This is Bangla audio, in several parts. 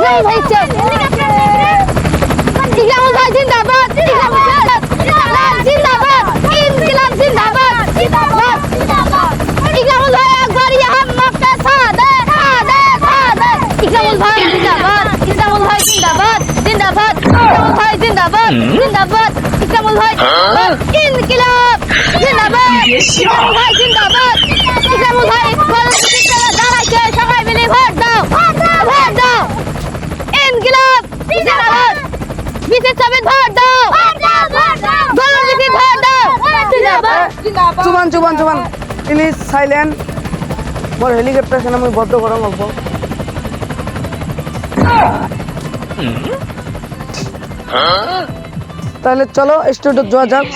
ভাই ইকরামুল ভাই জিন্দাবাদ জিন্দাবাদ ইনকিলাব জিন্দাবাদ ইকরামুল ভাই একবার हम मक्का सादे ইকরামুল ভাই জিন্দাবাদ ইকরামুল ভাই জিন্দাবাদ ইকরামুল ভাই জিন্দাবাদ ইকরামুল ভাই ইনকিলাব জিন্দাবাদ ইকরামুল ভাই জিন্দাবাদ ইকরামুল ভাই দাঁড়াইছে সবাই মিলে ভোট দাও ইনকিলাব জিন্দাবাদ বিশেষ সবে ভোট দাও গণ বিশেষ ভোট দাও জিন্দাবাদ চুবান প্লিজ সাইলেন্ট মোর হেলিকপ্টার সেনা মুই বদ্ধ গরম অল্প তাহলে চলো স্টুডিও যাওয়া যাক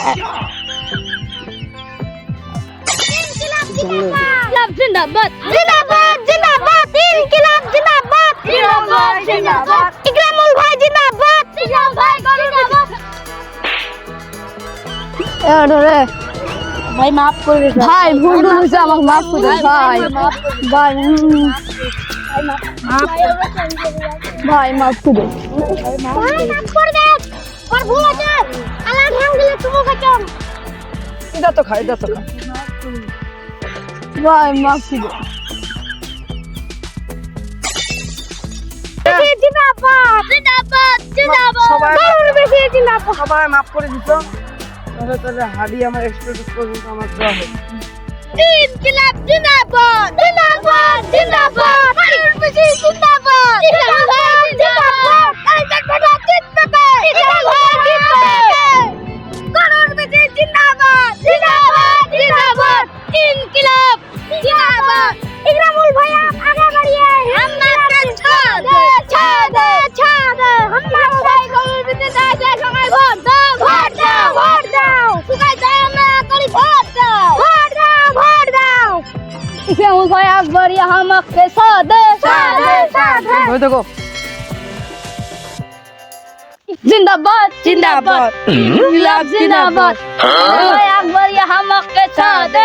ইনকিলাব জিন্দাবাদ ইনকিলাব জিন্দাবাদ ইকরামুল ভাই জিন্দাবাদ এডরে ভাই মাফ করে দে ভাই ভুল হয়েছে আমাকে মাফ করে দে ভাই মাফ করে দে আর ভুল আছে আল্লাহ নাম দিলে তুমি খাচ্ছো এটা তো খাই ভাই মাফ করে দে সবাই মাফ করে দিত তাহলে হাডি আমার এক্সপ্রেস পর্যন্ত আমার দেওয়া হবে ইনকিলাব জিন্দাবাদ জিন্দাবাদ জিন্দাবাদ ইনকিলাব জিন্দাবাদ ইকরামুল ভাই আগে बढ़िए हम ছাদে हम ভাই গরুর ভিতরে যায় সবাই ভোট দাও সুগাই যায় আমরা করি ভোট দাও ইকরামুল ভাই আকবর यहाँ मक्के सादे ওই দেখো जिंदाबाद इनकिलाब जिंदाबाद भाई আকবর यहाँ मक्के सादे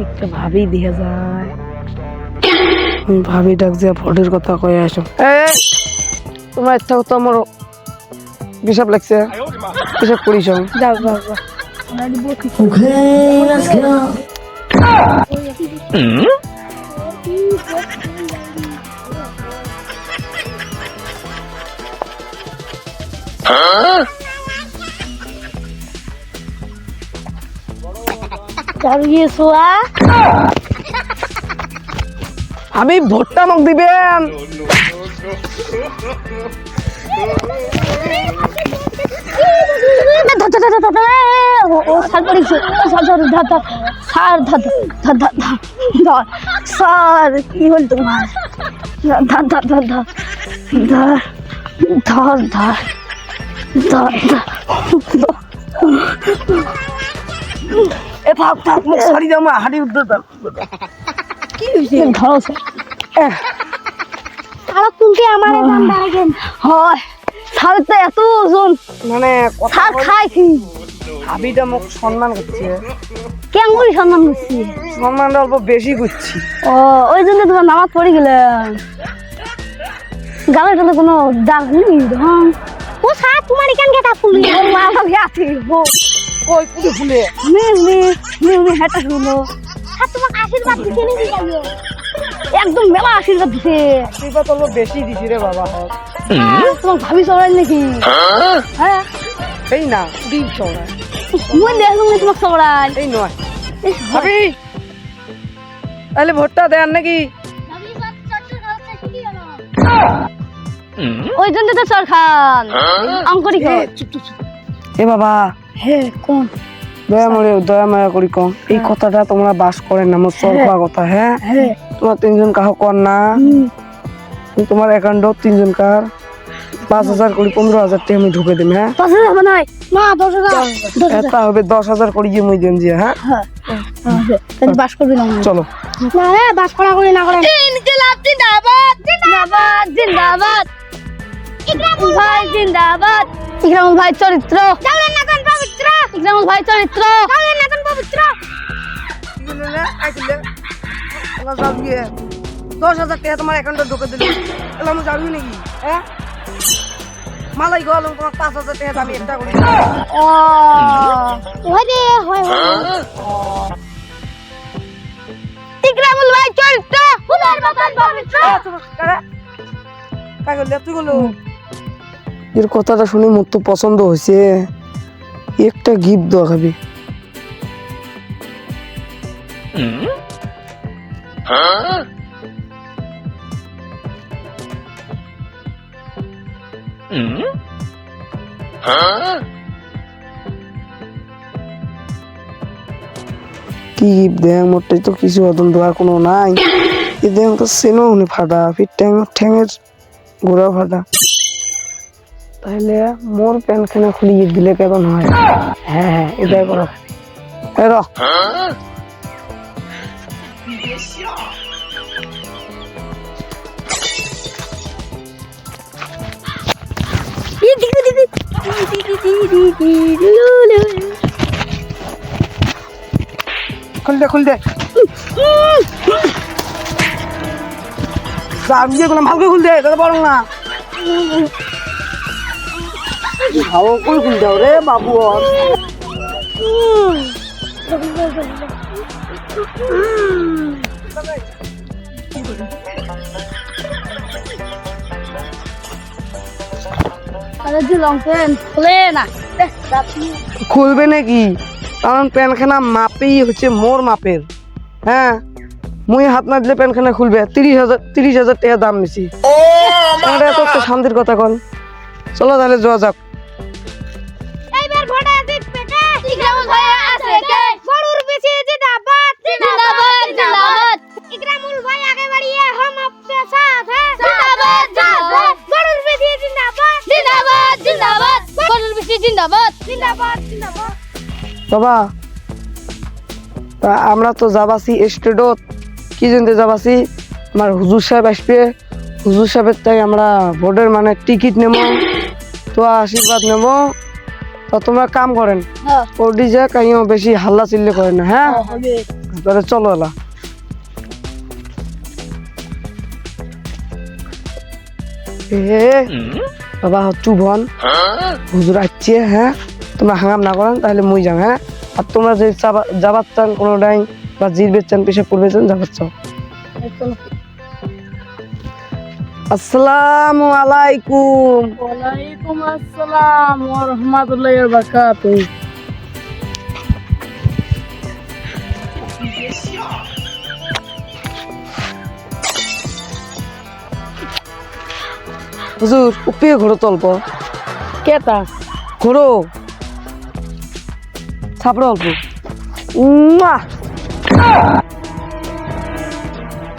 একটা ভাবি দিয়া যায় ভাবি ডাক যে ফটোর কথা কয়ে আসো তোমার ইচ্ছা তো আমার হিসাব লাগছে হিসাব করিস যাও ये सोआ আমি ভোটটা আমাকে দিবেন ओ साल पड़ी से साल सार की बोल तुम्हारे এ থাক সারি দাও মা হাড়ি উদ্ধার দাও কি হইছে ধরো সারা তুলতে আমারে দাম দাঁড়াগেন হয় সার তো এত ওজন মানে সার খাই কি ভাবিটা মোক সম্মান করছে কেমন সম্মান করছি সম্মানটা অল্প বেশি করছি ও ওই জন্য তোমার নামাজ পড়ে গেলাম গালে টালে কোনো দাগ নেই হ্যাঁ ও সার তোমার কেন গেটা ফুল মা ভাবে আছে কই পুরো ফুলে মেয়ে হেঁটা শুনো আর তোমাকে আশীর্বাদ দিতে নাকি যাবে একদম মেলা আশীর্বাদ দিছে আশীর্বাদ অল্প বেশি দিছি রে বাবা তোমাকে ভাবি চড়াই নাকি হ্যাঁ এই না দিন চড়াই মই দেখলাম তোমাকে চড়াই এই নয় ভাবি তাহলে ভোটটা দেন নাকি ওই জন্য তো চর খান অঙ্করি খান এ বাবা হে কোন দয়া মায়া করি কম এই কথাটা তোমরা বাস করেন না মোর চল খাওয়া কথা হ্যাঁ তোমার তিনজন কাহ কর না তোমার অ্যাকাউন্ট তিনজন কার 5,000 করে 15,000 টাকা আমি ঢুকে দিম হ্যাঁ 5,000 হবে না না 10,000 এটা হবে 10,000 করে যে মুই দেন যে হ্যাঁ তাহলে বাস করবি না চলো না রে বাস করা করে না করে ইনকিলাব জিন্দাবাদ ইকরামুল ভাই জিন্দাবাদ ইকরামুল ভাই চরিত্র জানেন না কোন পবিত্র ইকরামুল ভাই চরিত্র জানেন না কোন পবিত্র 10,000 টাকা তোমার অ্যাকাউন্টে ঢুকে দিল, তাহলে আমি যাবি নাকি? হ্যাঁ, মালাই গেল তোমার 5,000 টাকা আমি একটা করি। ও হয় রে হয় ইকরামুল ভাই চল তো ফুলের মতন পবিত্র এর কথাটা শুনে মোর তো পছন্দ হয়েছে, একটা গিফট দেওয়া খাবি। কি গিফট দেখ, মোরটাই তো কিছু অদম দেওয়ার কোনো নাই। এ দেখ তো সেনো হুনি ফাটা, ফির ঠ্যাঙের গোড়া ফাটা। তাহলে মোর প্যান্ট খানা খুলিয়ে দিলে কেমন হয়? হ্যাঁ এটাই করা। খুল দে আমি যে বললাম ভালো খুল দে, দাদা বলো না ভালো কই খুল দাও রে বাবু। খুলবে নাকি? কারণ প্যানখানা মাপেই হচ্ছে মোর মাপের। হ্যাঁ, মুই হাত না দিলে প্যানখানা খুলবে। 30,000 টাকা দাম নিছি। এত একটা শান্তির কথা কল। চলো তাহলে যাওয়া যাক। এইবার ভোটা জিতবে কে? ইকরামুল ভাই আছে কে? গরুর পিছে জিন্দাবাদ জিন্দাবাদ জিন্দাবাদ। ইকরামুল ভাই আগে বাড়িয়ে हम आपके साथ हैं। জিন্দাবাদ জিন্দাবাদ। গরুর পিছে জিন্দাবাদ জিন্দাবাদ জিন্দাবাদ। গরুর পিছে জিন্দাবাদ জিন্দাবাদ জিন্দাবাদ। বাবা, তা আমরা তো যাবাসি স্টেডত, কি জানতে যাবাসি? আমার হুজুর সাহেব আসবে, হুজুর সাহেবের তাই আমরা ভোটের মানে টিকিট নেব, তো আশীর্বাদ নেব। তো তোমরা কাম করেন, ওডি যা কাইও বেশি হাল্লা চিল্লে করেন না। হ্যাঁ, তাহলে চলো এলা। বাবা চুপ হন, হুজুর আসছে। হ্যাঁ, তোমরা হাঙ্গাম না করেন, তাহলে মুই যাম। হ্যাঁ, আর তোমরা যে যাবার চান কোনোটাই বা জিরবের চান, পেশা পড়বে চান, যাবার চাও। আসসালামু আলাইকুম। ওয়ালাইকুম আসসালাম ওয়া রাহমাতুল্লাহি ওয়া বারাকাতুহু। হুজুর উপিয়ে ঘোরো তল্প কেতা ঘোরো ছাপড়ো অল্প। উম্মা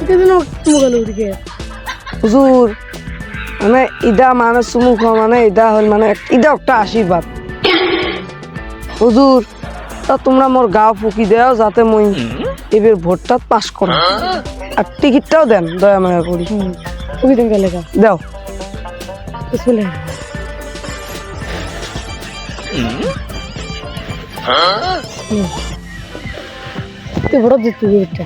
কেদিন মুগালো দিকে হুজুর মানে ইদা মানে চুমু খোৱা মানে ইদা হল মানে ইদা একটা আশীর্বাদ। হুজুর তা তোমরা মোর গাও ফুকি দেও যাতে মই এবার ভোটটা পাস করো, আর টিকিটটাও দেন দয়া মায়া করি। তুমি দেন গেলে কা দাও। বিসমিল্লাহ। তুই ভোট দিতে দিটা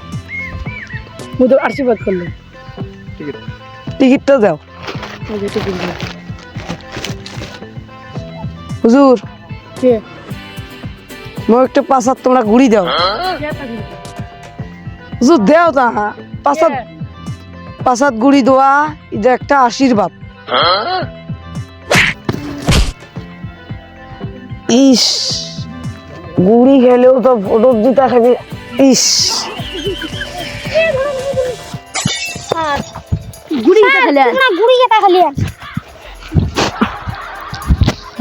মুদ আশীর্বাদ করলে টিকিটটা দাও। হুজুর কে মোর একটা পাসাদ তোমরা ঘুরি দাও। হুজুর দেও তা পাসাদ ঘুরি দেওয়া এটা একটা আশীর্বাদ। ইস গুড়ি খেলেও তো ভোট জিতা খাবি। ইস গুড়ি খেতে খেলে না, গুড়ি খেতে খেলে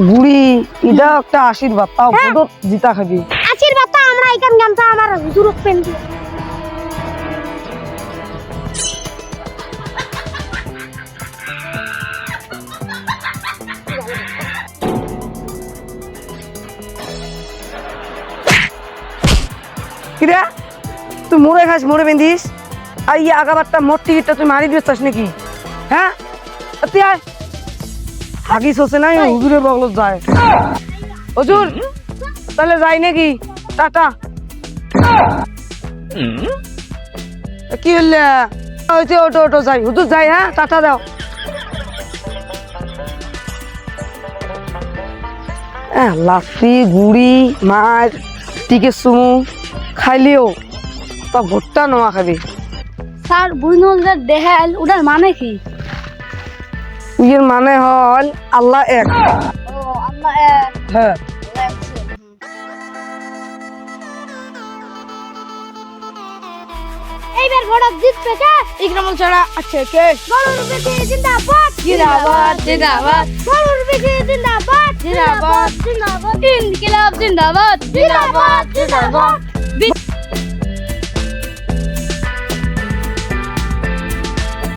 গুড়ি এটা একটা আশীর্বাদ, তাও ভোট জিতা খাবি। আশীর্বাদ তো আমরা এখান গামছা আমার হুজুর পেন দি কিরে তুই মোড়ে খাস মোড়ে বেঁধিস, আর ইয়ে আগাবারটা মোট টিকিটটা তুই মারি দিয়ে চাস নাকি? হ্যাঁ তুই আয় হাগিস হচ্ছে না হুজুরের বগলত যায়। হুজুর তাহলে যাই নাকি? টাটা। কি হলে হয়েছে, ওটো ওটো যাই, হুজুর যাই, হ্যাঁ টাটা দাও। লাফি গুড়ি মাছ টিকে সুমু খাইলিও তা ভুট্টা নোয়া খাবি। স্যার বুঝনুল যে দেহেল ওটার মানে কি? ইয়ের মানে হল আল্লাহ এক। ও আল্লাহ এক। হ্যাঁ এইবার ভোট জিতবে কে? ইকরামুল ছাড়া। আচ্ছা কে? গরুর বেশি জিন্দাবাদ জিন্দাবাদ জিন্দাবাদ গরুর বেশি জিন্দাবাদ জিন্দাবাদ জিন্দাবাদ ইনকিলাব জিন্দাবাদ জিন্দাবাদ জিন্দাবাদ